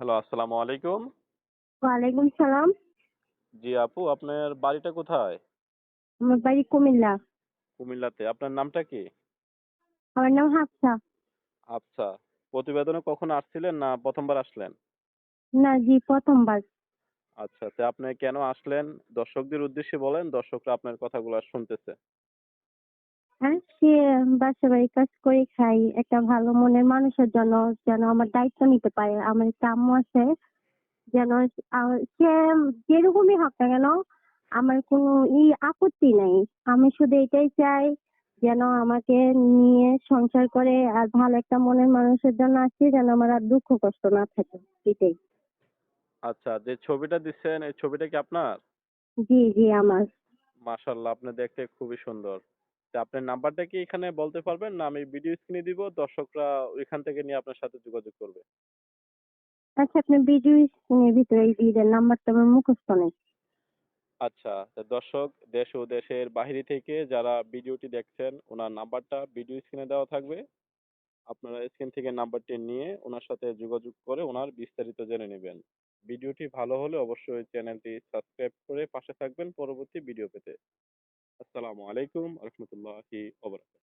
Hello, আসসালামু আলাইকুম। ওয়ালাইকুম সালাম। জি আপু, আপনার বাড়িটা কোথায়? আমার বাড়ি কুমিল্লা। কুমিল্লাতে। আপনার নামটা কি? আমার নাম হাফসা। আচ্ছা। প্রতিবেদনে কখনো আসছিলেন না ১ম বার আসলেন? না জি, প্রথমবার। আচ্ছা, তা আপনি কেন আসলেন? দর্শকদের উদ্দেশ্যে বলেন, দর্শকরা আপনার কথাগুলা শুনতেছে। হ্যাঁ, সে বাসা বাড়ির কাজ করে খাই। একটা ভালো মনের মানুষের জন্য যেন আমার দায়িত্ব নিতে পারে। আমার একটা আম্মু আছে, যেন সে যেরকমই হোক না কেন আমার কোনো আপত্তি নাই। আমি শুধু এটাই চাই যেন আমাকে নিয়ে সংসার করে আর ভালো একটা মনের মানুষের জন্য আসি, যেন আমার আর দুঃখ কষ্ট না থাকে। এটাই। আচ্ছা, যে ছবিটা দিচ্ছেন, এই ছবিটা কি আপনার? জি জি, আমার। মাশাআল্লাহ, আপনি দেখতে খুবই সুন্দর। তা আপনার নাম্বারটা কি এখানে বলতে পারবেন? না আমি ভিডিও স্ক্রিনে দিব, দর্শকরা ওইখান থেকে নিয়ে আপনার সাথে যোগাযোগ করবে। আচ্ছা, আপনি ভিডিও স্ক্রিনের ভিতরে দিয়ে দেন, নাম্বারটা আমার মুখস্থ নেই। আচ্ছা, তা দর্শক দেশ ও দেশের বাহিরে থেকে যারা ভিডিওটি দেখছেন, উনার নাম্বারটা ভিডিও স্ক্রিনে দেওয়া থাকবে। আপনারা স্ক্রিন থেকে নাম্বারটি নিয়ে উনার সাথে যোগাযোগ করে উনার বিস্তারিত জেনে নিবেন। ভিডিওটি ভালো হলে অবশ্যই চ্যানেলটি সাবস্ক্রাইব করে পাশে থাকবেন পরবর্তী ভিডিও পেতে। আসসালামু আলাইকুম ওয়া রাহমাতুল্লাহি ওয়া বারাকাতুহু।